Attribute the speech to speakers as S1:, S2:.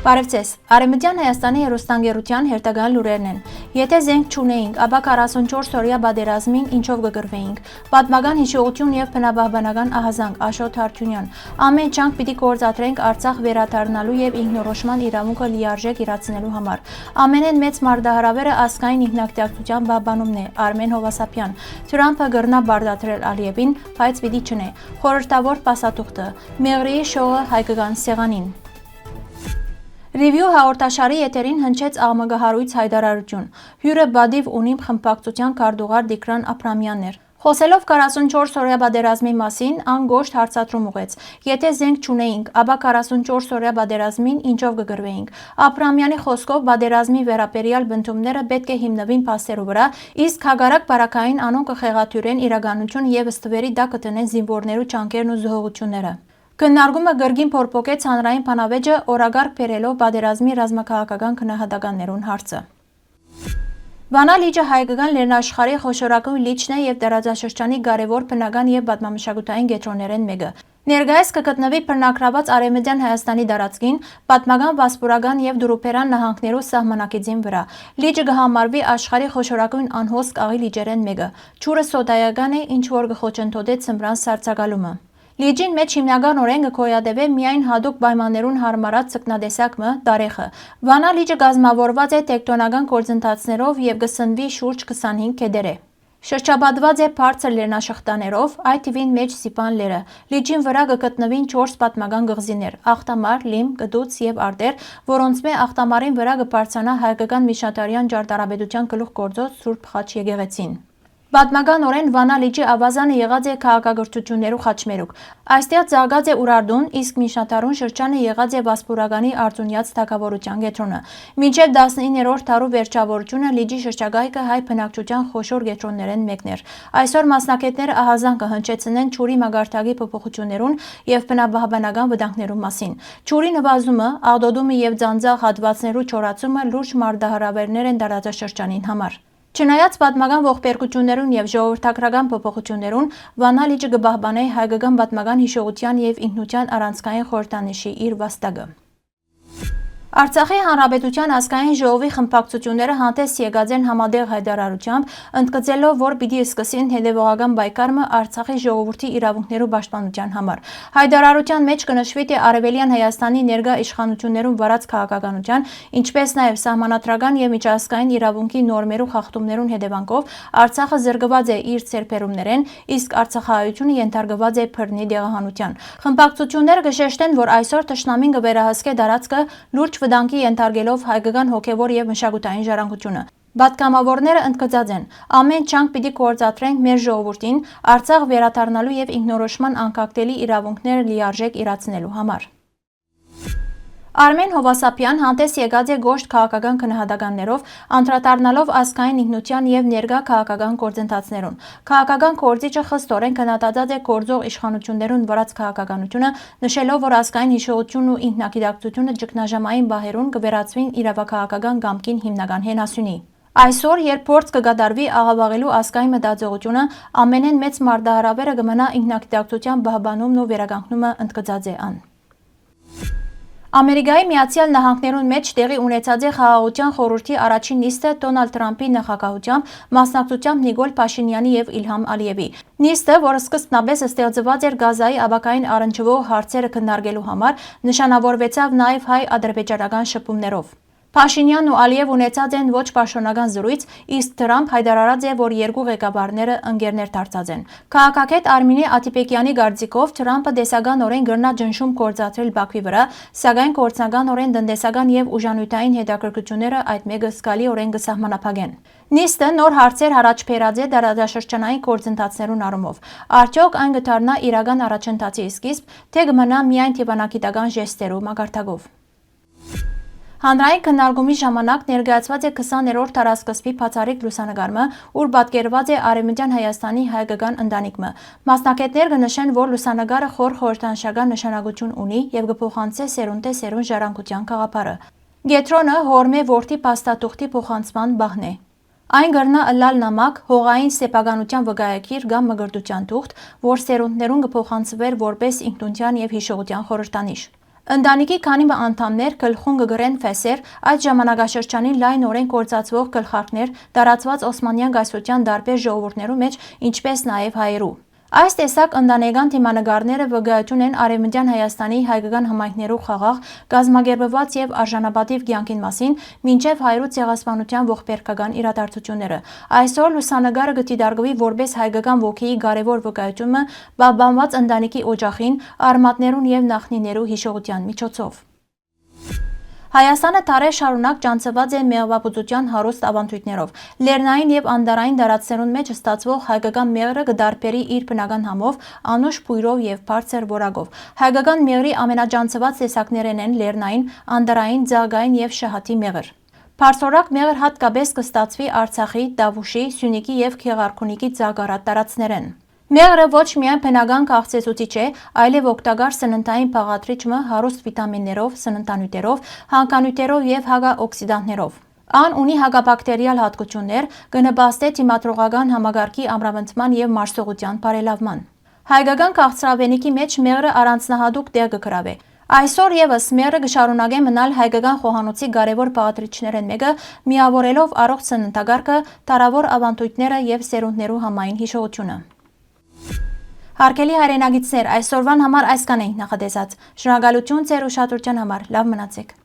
S1: Բարև ձեզ, Արևմտյան Հայաստանի հեռուստաընկերության հերթական լուրերն են։ Եթե զենք չունեինք, ապա 44-օրյա պատերազմին ինչով կգրվեինք։ Պատմական հիշողություն եւ բնաբահբանական ահազանգ Աշոտ Հարությունյան։ Ամեն ջանք պիտի գործադրենք Արցախ վերադառնալու եւ ինքնորոշման իրավունքը լիարժեք իրացնելու համար։ Ամենեն մեծ մարտահրավերը ազգային ինքնագիտակցության պահպանումն է, Արմեն Հովասապյան։ Թրամփը գրնա բարդացրել Ալիևին, բայց պիտի չնե։ Խորհրդավոր պասատուղթը։ Մեղրիի շողը հայկական սեղանին։ Ռիվյու հաղորդաշարի եթերին հնչեց աղմգահարույց հայտարարություն։ Հյուրը բադիվ ունիմ խմբակցության քարտուղար Տիգրան Աբրամյանն էր։ Խոսելով 44-օրյա պատերազմի մասին, ան գոշտ հարցադրում ուղեց. Եթե զենք չունեինք, ապա 44-օրյա պատերազմին ինչով կգրվեինք։ Աբրամյանի խոսքով պատերազմի վերաբերյալ բնդումները պետք է հիմնվին փաստերու վրա, իսկ հագարակ բարակային անոն կխեղաթյուրեն իրականություն եւ ըստվերի դա կտնեն զինվորներու ճանկերն ու զոհողությունները։ Քննարկումը գրգին փորփոքեց հանրային բանավեճը օրագարկ բերելով պատերազմի ռազմաքաղաքական քննադատականներուն հարցը։ Վանա լիճը հայկական լեռնաշխարհի խոշորագույն լիճն է եւ տարածաշրջանի կարևոր բնական եւ պատմամշակութային կենտրոններեն մեկը։ Ներկայիս կգտնվի բռնակրաված Արևմտյան Հայաստանի տարածքին, պատմական վասպուրական եւ դրուպերան նահանգներու սահմանակիցին վրա։ Լիճը կհամարվի աշխարհի խոշորագույն անհոսք աղի լիճերեն մեկը։ Ջուրը սոդայական է, ինչ որ կխոչընդոտե ցմրան սառցակալումը։ Լիճին մեջ հիմնական օրենքը կոյադեվե միայն հատուկ պայմաններուն հարմարած ցկնադեսակը դարեխը։ Վանա լիճը կազմավորված է տեկտոնական գործընթացներով եւ կսնվի շուրջ 25 քեդեր է։ Շրջապատված է բարձր լեռնաշղթաներով, այդ թվին մեջ Սիպան լերը։ Լիճին վրա կգտնվին 4 պատմական գղզիներ՝ Ախտամար, Լիմ, Գդուց եւ Արտեր, որոնց մե Ախտամարին վրա կբարձրանա հայկական միջնադարյան ջարդարաբեդության գլուխգործոց Սուրբ Խաչ եկեղեցին։ Պատմականորեն Վանա լիճի ավազանը եղած է քաղաքագրություններու խաչմերուկ։ Այստեղ ծաղկած է Ուրարտուն, իսկ միջնադարուն շրջանը եղած է Վասպուրականի Արտունյաց թագավորության կետրոնը։ Մինչև 19-րդ դարու վերջավորությունը լիճի շրջակայքը հայ բնակչության խոշոր կետրոններեն մեկն էր։ Այսօր մասնակիցները ահազանգ կհնչեցնեն ջուրի մագարտակի փոփոխություններուն եւ բնաբահբանական վտանգներու մասին։ Ջուրի նվազումը, աղտոտումը եւ ձանձաղ հատվածներու չորացումը լուրջ մարտահրավերներ են տարածաշրջանին համար։ Չնայած պատմական ողբերգություններուն եւ ժողովրդագրական փոփոխություններուն, Վանա լիճը կպահպանե հայկական պատմական հիշողության եւ ինքնության առանցքային խորհրդանիշի իր վաստակը։ Արցախի Հանրապետության ազգային ժողովի խմբակցությունները հանդես եկած են համատեղ հայտարարությամբ, ընդգծելով, որ պիտի սկսեն հետևողական պայքարը Արցախի ժողովրդի իրավունքներու պաշտպանության համար։ Հայտարարության մեջ կնշվի թե Արևելյան Հայաստանի ներկա իշխանություններուն վարած քաղաքականության, ինչպես նաև սահմանադրական եւ միջազգային իրավունքի նորմերու խախտումներուն հետևանքով Արցախը զրկված է իր ցերպերումներեն, իսկ Արցախահայությունը ենթարկված է բռնի դեղահանության։ Խմբակցությունները կշեշտեն, որ այսօր թշնամին կվերահսկե տարածքը լուրջ վտանգի ենթարկելով հայկական հոգևոր եւ մշակութային ժառանգությունը։ Պատգամավորները ընդգծած են. ամեն ջանք պիտի գործադրենք մեր ժողովրդին Արցախ վերադառնալու եւ ինքնորոշման անկախտելի իրավունքները լիարժեք իրացնելու համար։ Արմեն Հովասապյան հանդես եկած է գոշտ քաղաքական քննադատականներով, անդրադառնալով ազգային ինքնության եւ ներկա քաղաքական գործընթացներուն։ Քաղաքական կորձիչը խստորեն քննադատած է գործող իշխանություններուն վարած քաղաքականությունը, նշելով, որ ազգային հիշողությունն ու ինքնագիտակցությունը ճգնաժամային բահերուն կվերածվին իրավաքաղաքական գամքին հիմնական հենասյունի։ Այսօր, երբ փորձ կգադարվի աղավաղելու ազգային մտածողությունը, ամենեն մեծ մարտահրավերը կմնա ինքնագիտակցության պահպանումն ու վերականգնումը, ընդգծած է ան։ Ամերիկայի Միացյալ Նահանգներուն մեջ տեղի ունեցած է խաղաղության խորհրդի առաջին նիստը Դոնալդ Թրամփի նախագահությամբ, մասնակցությամբ Նիկոլ Փաշինյանի եւ Իլհամ Ալիևի։ Նիստը, որը սկզբնապես ստեղծված էր Գազայի աբակային առնչվող հարցերը քննարկելու համար, նշանավորվեցավ նաեւ հայ-ադրբեջանական շփումներով։ Փաշինյանն ու Ալիև ունեցած են ոչ պաշտոնական զրույց, իսկ Թրամփ հայտարարած է, որ երկու ղեկավարները ընկերներ դարձած են։ Քաղաքագետ Արմինե Աթիպեկյանի կարծիքով Թրամփը դեսականորեն գրնա ճնշում գործադրել Բաքվի վրա, սակայն գործնականորեն տնտեսական եւ ուժանյութային հետաքրքրությունները այդ մեկը զգալիորեն կսահմանափակեն։ Նիստը նոր հարցեր առաջ բերած է տարածաշրջանային գործընթացներուն առումով։ Արդյոք այն կդառնա իրական առաջընթացի սկիզբ, թե կմնա միայն դիվանագիտական ժեստերու մակարդակով։ Հանրային քննարկումի ժամանակ ներկայացված է 20-րդ տարասկզբի բացառիկ լուսանկարը, ուր պատկերված է Արևմտյան Հայաստանի հայկական ընտանիքը։ Մասնակիցներ կնշեն, որ լուսանկարը խոր խորհրդանշական նշանակություն ունի եւ կփոխանցի սերունդե-սերունդ ժառանգության գաղափարը։ Գետրոնը հորմե որդի փաստաթուղթի փոխանցման բահն է։ Այն գրնա ըլլալ նամակ, հողային սեփականության վկայակիր կամ մգրտության թուղթ, որ սերունդներուն կփոխանցվեր որպես ինքնության եւ հիշողության խորհրդանիշ։ Ընտանիքի քանի անդամներ գլխուն կգրեն ֆեսեր, այդ ժամանակաշրջանին լայնորեն կործածվող գլխարկներ տարածված Օսմանյան կայսրության տարբեր ժողովուրդներու մեջ, ինչպես նաև հայերու։ Այս տեսակ ընտանեկան թիմանկարները վկայություն են Արևմտյան Հայաստանի հայկական համայնքներու խաղաղ, կազմակերպված եւ արժանապատիվ կյանքին մասին, մինչեւ հայերու ցեղասպանության ողբերգական իրադարձությունները։ Այսօր լուսանկարը կդիտարկվի որպես հայկական ոգիի կարևոր վկայությունը պահպանված ընտանիքի օջախին, արմատներուն եւ նախնիներու հիշողության միջոցով։ Հայաստանը դարեր շարունակ ճանցված է մեղվաբուծության հարուստ ավանդույթներով։ Լեռնային եւ անդարային տարածքներուն մեջ ստացվող հայկական մեղրը կդարբերի իր բնական համով, անուշ բույրով եւ բարձր որակով։ Հայկական մեղրի ամենաճանցված տեսակներն են լեռնային, անդարային, ձագային եւ շահաթի մեղր։ Բարձրորակ մեղր հատկապես կստացվի Արցախի, Դավուշի, Սյունիքի եւ Գեղարքունիքի ձագարատ տարածքներեն։ Մեղրը ոչ միայն բնական քաղցեցուցիչ է, այլև օգտակար սննդային բաղադրիչ հարուստ վիտամիններով, սննդանյութերով, հանքանյութերով եւ հակաօքսիդանտներով։ Ան ունի հակաբակտերիալ հատկություններ, կնպաստի դիմադրողական համակարգի ամրապնդման եւ մարսողության բարելավման։ Հայկական քաղցրավենիքի մեջ մեղրը առանձնահատուկ տեղ կգրավի։ Այսօր եւս մեղրը կշարունակե մնալ հայկական խոհանոցի կարևոր բաղադրիչներն մեկը, միավորելով առողջ սննդակարգը, տարավոր ավանդույթները եւ սերունդներու համային հիշողությունը։ Հարգելի հայրենագիտներ, այսօրվան համար այսքան ենք նախատեսած։ Շնորհակալություն ձեր ուշադրության համար։ Լավ մնացեք։